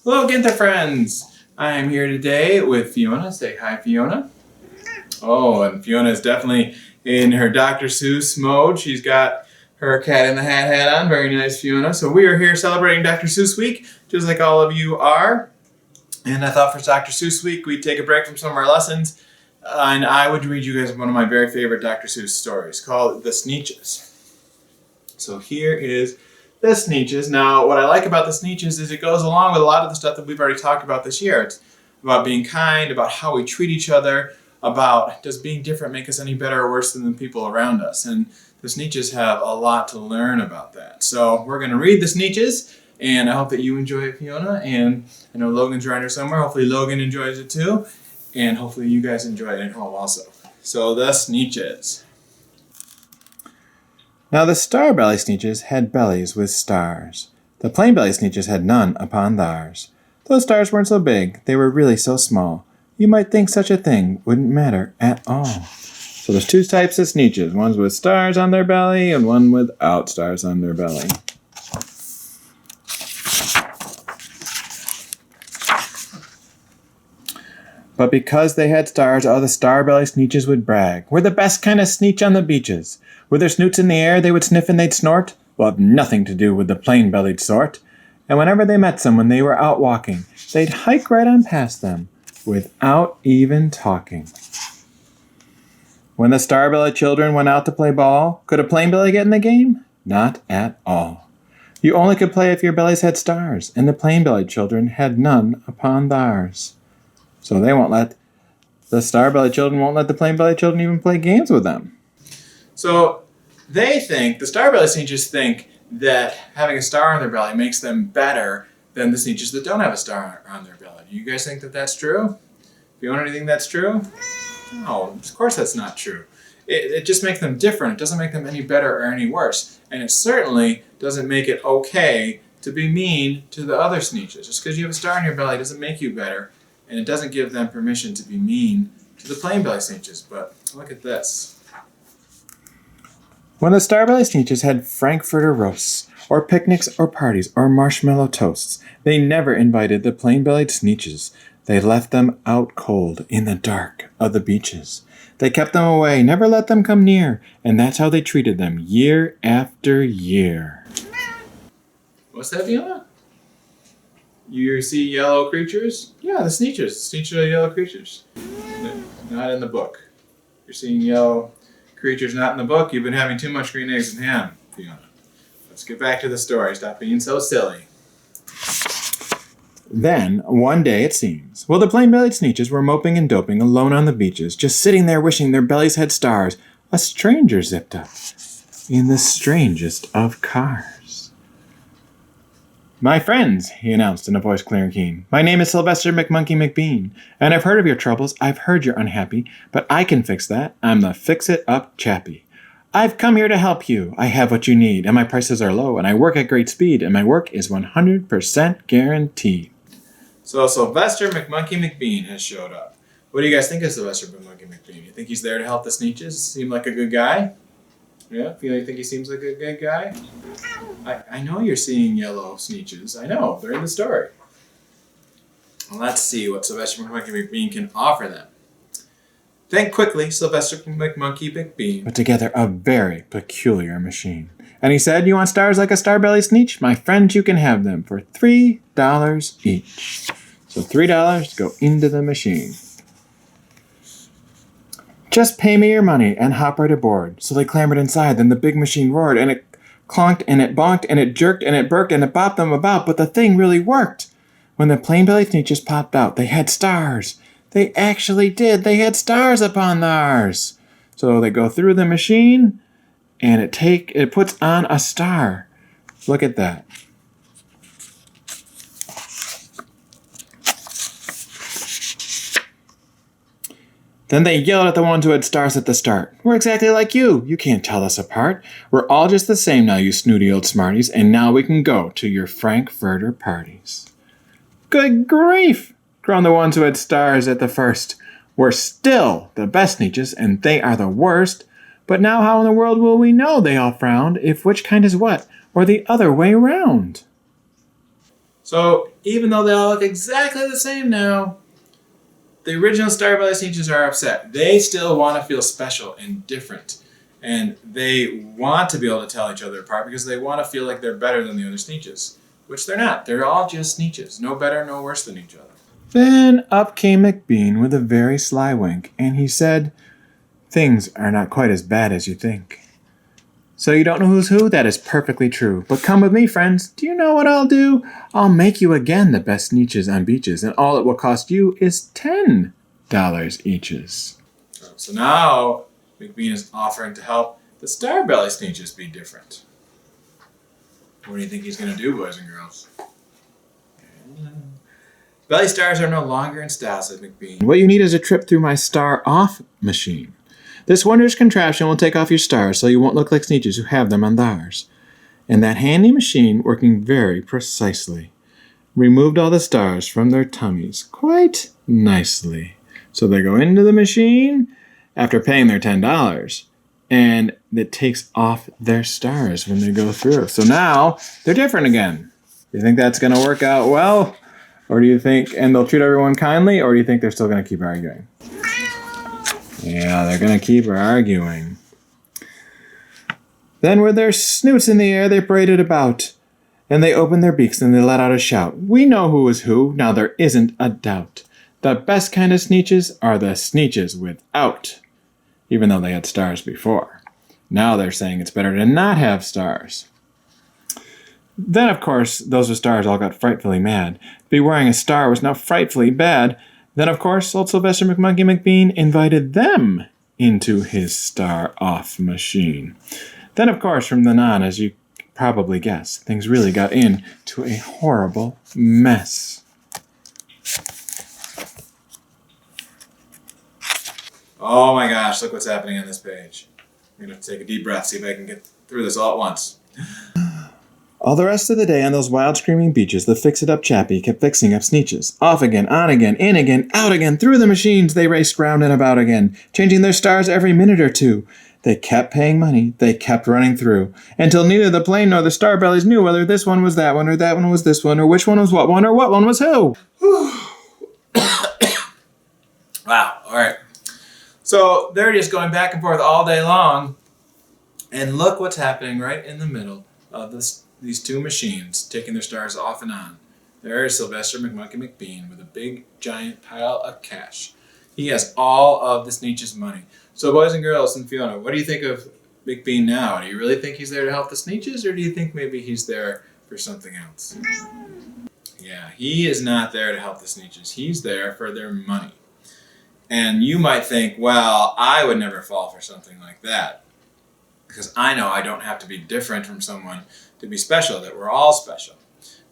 Hello, Ginther friends! I am here today with Fiona. Say hi, Fiona. Oh, and Fiona is definitely in her Dr. Seuss mode. She's got her Cat in the hat on. Very nice, Fiona. So we are here celebrating Dr. Seuss Week, just like all of you are. And I thought for Dr. Seuss Week, we'd take a break from some of our lessons, and I would read you guys one of my very favorite Dr. Seuss stories called The Sneetches. So here is The Sneetches. Now, what I like about The Sneetches is it goes along with a lot of the stuff that we've already talked about this year. It's about being kind, about how we treat each other, about does being different make us any better or worse than the people around us. And The Sneetches have a lot to learn about that. So we're going to read The Sneetches, and I hope that you enjoy it, Fiona. And I know Logan's around here somewhere. Hopefully Logan enjoys it too. And hopefully you guys enjoy it at home also. So The Sneetches. Now the star-belly Sneetches had bellies with stars. The plain-belly Sneetches had none upon theirs. Those stars weren't so big, they were really so small. You might think such a thing wouldn't matter at all. So there's two types of Sneetches, ones with stars on their belly and one without stars on their belly. But because they had stars, all the star-belly Sneetches would brag. We're the best kind of Sneetch on the beaches. With their snoots in the air, they would sniff and they'd snort. Well, have nothing to do with the plain-bellied sort. And whenever they met someone they were out walking, they'd hike right on past them, without even talking. When the star-bellied children went out to play ball, could a plain-belly get in the game? Not at all. You only could play if your bellies had stars, and the plain-bellied children had none upon theirs. So the star-bellied children won't let the plain-bellied children even play games with them. So the star-belly Sneetches think that having a star on their belly makes them better than the Sneetches that don't have a star on their belly. Do you guys think that that's true? Fiona, do you think that's true? No, of course that's not true. It just makes them different. It doesn't make them any better or any worse. And it certainly doesn't make it okay to be mean to the other Sneetches. Just because you have a star on your belly doesn't make you better. And it doesn't give them permission to be mean to the plain-belly Sneetches. But look at this. When the star-belly Sneetches had Frankfurter roasts, or picnics or parties or marshmallow toasts, they never invited the plain-bellied Sneetches. They left them out cold in the dark of the beaches. They kept them away, never let them come near, and that's how they treated them year after year. What's that, Fiona? You see yellow creatures? Yeah, the Sneetches. The Sneetches are yellow creatures. Not in the book. You're seeing yellow creatures not in the book. You've been having too much green eggs and ham, Fiona. Let's get back to the story. Stop being so silly. Then, one day it seems, while the plain-bellied Sneetches were moping and doping alone on the beaches, just sitting there wishing their bellies had stars, a stranger zipped up in the strangest of cars. My friends, he announced in a voice clear and keen, my name is Sylvester McMonkey McBean, and I've heard of your troubles, I've heard you're unhappy, but I can fix that. I'm the fix-it-up chappie. I've come here to help you. I have what you need, and my prices are low, and I work at great speed, and my work is 100% guaranteed. So Sylvester McMonkey McBean has showed up. What do you guys think of Sylvester McMonkey McBean? You think he's there to help the Sneetches? Seem like a good guy? Yeah? You think he seems like a good guy? I know you're seeing yellow Sneetches. I know. They're in the story. Well, let's see what Sylvester McMonkey McBean can offer them. Think quickly, Sylvester McMonkey McBean put together a very peculiar machine. And he said, you want stars like a star-belly Sneetch? My friends, you can have them for $3 each. So $3 to go into the machine. Just pay me your money and hop right aboard. So they clambered inside, then the big machine roared, and it clonked, and it bonked, and it jerked, and it burked, and it bopped them about, but the thing really worked. When the plain-belly Sneetches popped out, they had stars. They actually did. They had stars upon theirs. So they go through the machine, and it puts on a star. Look at that. Then they yelled at the ones who had stars at the start. We're exactly like you. You can't tell us apart. We're all just the same now, you snooty old smarties, and now we can go to your Frankfurter parties. Good grief! Groaned the ones who had stars at the first. We're still the best Sneetches, and they are the worst. But now how in the world will we know, they all frowned, if which kind is what, or the other way round? So even though they all look exactly the same now, the original Starbelly Sneetches are upset. They still want to feel special and different. And they want to be able to tell each other apart because they want to feel like they're better than the other Sneetches. Which they're not. They're all just Sneetches. No better, no worse than each other. Then up came McBean with a very sly wink, and he said, "Things are not quite as bad as you think." So you don't know who's who? That is perfectly true. But come with me, friends. Do you know what I'll do? I'll make you again the best Sneetches on beaches, and all it will cost you is $10 eaches. So now McBean is offering to help the Starbelly Sneetches be different. What do you think he's going to do, boys and girls? Belly stars are no longer in style, said McBean. What you need is a trip through my star-off machine. This wondrous contraption will take off your stars so you won't look like Sneetches who have them on theirs. And that handy machine, working very precisely, removed all the stars from their tummies quite nicely. So they go into the machine after paying their $10, and it takes off their stars when they go through. So now they're different again. Do you think that's going to work out well? Or do you think, and they'll treat everyone kindly, or do you think they're still going to keep arguing? Yeah, they're going to keep arguing. Then with their snoots in the air, they paraded about. And they opened their beaks and they let out a shout. We know who is who, now there isn't a doubt. The best kind of Sneetches are the Sneetches without. Even though they had stars before. Now they're saying it's better to not have stars. Then, of course, those with stars all got frightfully mad. To be wearing a star was now frightfully bad. Then, of course, old Sylvester McMonkey McBean invited them into his star-off machine. Then, of course, from then on, as you probably guess, things really got into a horrible mess. Oh my gosh, look what's happening on this page. I'm going to take a deep breath, see if I can get through this all at once. All the rest of the day on those wild screaming beaches, the fix-it-up chappie kept fixing up Sneetches. Off again, on again, in again, out again, through the machines they raced round and about again, changing their stars every minute or two. They kept paying money, they kept running through, until neither the plane nor the Starbellies knew whether this one was that one, or that one was this one, or which one was what one, or what one was who. Wow, alright. So they're just going back and forth all day long, and look what's happening right in the middle of these two machines taking their stars off and on. There is Sylvester McMonkey McBean with a big giant pile of cash. He has all of the Sneetches' money. So boys and girls and Fiona, what do you think of McBean now? Do you really think he's there to help the Sneetches, or do you think maybe he's there for something else? Yeah, he is not there to help the Sneetches. He's there for their money. And you might think, well, I would never fall for something like that. Because I know I don't have to be different from someone to be special, that we're all special.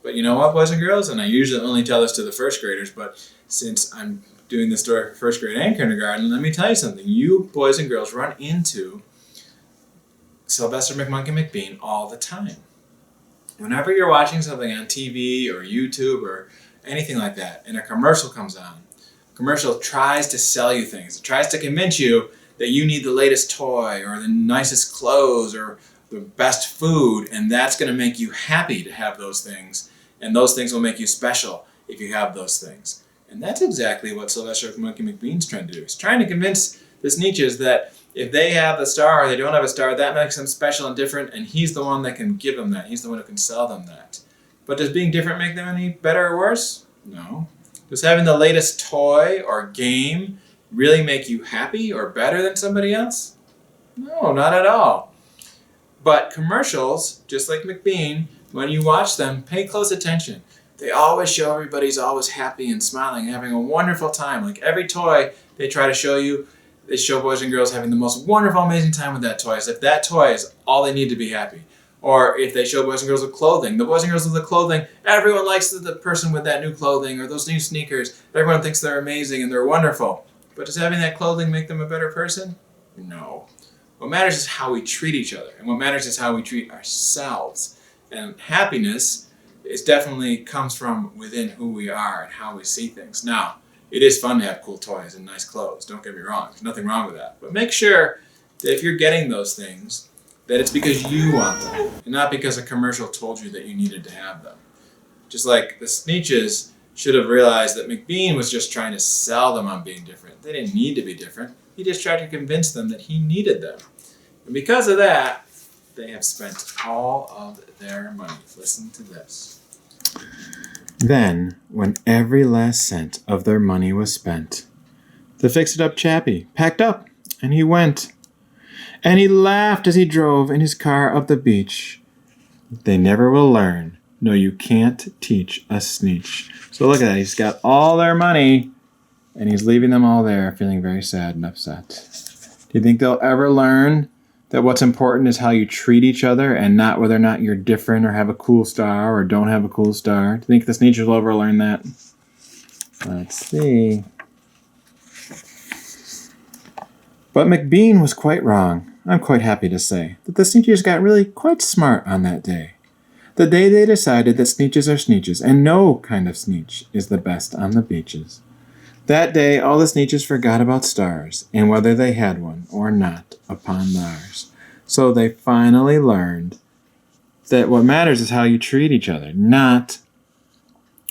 But you know what, boys and girls? And I usually only tell this to the first graders, but since I'm doing this story for first grade and kindergarten, let me tell you something. You boys and girls run into Sylvester McMonkey McBean all the time. Whenever you're watching something on TV or YouTube or anything like that, and a commercial comes on, commercial tries to sell you things. It tries to convince you that you need the latest toy or the nicest clothes or the best food, and that's going to make you happy to have those things, and those things will make you special if you have those things. And that's exactly what Sylvester McMonkey McBean's trying to do. He's trying to convince the Sneetches that if they have the star or they don't have a star, that makes them special and different, and he's the one that can give them that. He's the one who can sell them that. But does being different make them any better or worse? No. Does having the latest toy or game really make you happy or better than somebody else? No, not at all. But commercials, just like McBean, when you watch them, pay close attention. They always show everybody's always happy and smiling and having a wonderful time. Like every toy they try to show you, they show boys and girls having the most wonderful, amazing time with that toy, as if that toy is all they need to be happy. Or if they show boys and girls with clothing, the boys and girls with the clothing, everyone likes the person with that new clothing or those new sneakers. Everyone thinks they're amazing and they're wonderful. But does having that clothing make them a better person? No. What matters is how we treat each other, and what matters is how we treat ourselves. And happiness definitely comes from within who we are and how we see things. Now, it is fun to have cool toys and nice clothes, don't get me wrong. There's nothing wrong with that. But make sure that if you're getting those things, that it's because you want them, and not because a commercial told you that you needed to have them. Just like the Sneetches should have realized that McBean was just trying to sell them on being different. They didn't need to be different. He just tried to convince them that he needed them. And because of that, they have spent all of their money. Listen to this. Then, when every last cent of their money was spent, the fix-it-up chappie packed up, and he went. And he laughed as he drove in his car up the beach. They never will learn. No, you can't teach a Sneetch. So look at that. He's got all their money, and he's leaving them all there, feeling very sad and upset. Do you think they'll ever learn that what's important is how you treat each other and not whether or not you're different or have a cool star or don't have a cool star? Do you think the Sneetches will ever learn that? Let's see. But McBean was quite wrong. I'm quite happy to say that the Sneetches got really quite smart on that day. The day they decided that Sneetches are Sneetches, and no kind of Sneetch is the best on the beaches. That day, all the Sneetches forgot about stars, and whether they had one or not upon theirs. So they finally learned that what matters is how you treat each other, not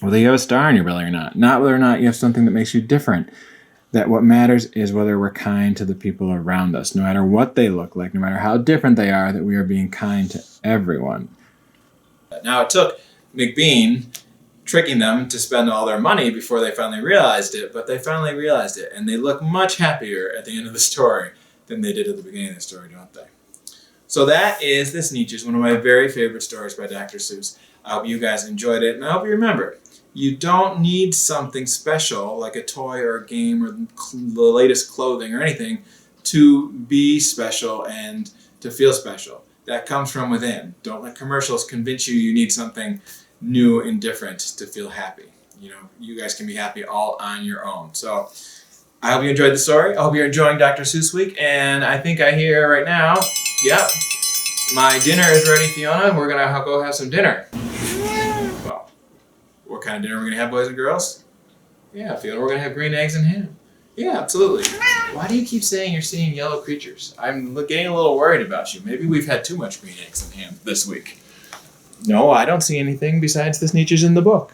whether you have a star on your belly or not whether or not you have something that makes you different. That what matters is whether we're kind to the people around us, no matter what they look like, no matter how different they are, that we are being kind to everyone. Now, it took McBean tricking them to spend all their money before they finally realized it, but they finally realized it, and they look much happier at the end of the story than they did at the beginning of the story, don't they? So that is The Sneetches, one of my very favorite stories by Dr. Seuss. I hope you guys enjoyed it, and I hope you remember, you don't need something special like a toy or a game or the latest clothing or anything to be special and to feel special. That comes from within. Don't let commercials convince you you need something new and different to feel happy. You know, you guys can be happy all on your own. So I hope you enjoyed the story. I hope you're enjoying Dr. Seuss Week. And I think I hear right now, yep, my dinner is ready, Fiona. We're going to go have some dinner. Well, what kind of dinner we're going to have, boys and girls? Yeah, Fiona, we're going to have green eggs and ham. Yeah, absolutely. Why do you keep saying you're seeing yellow creatures? I'm getting a little worried about you. Maybe we've had too much green eggs and ham this week. No, I don't see anything besides the Sneetches in the book.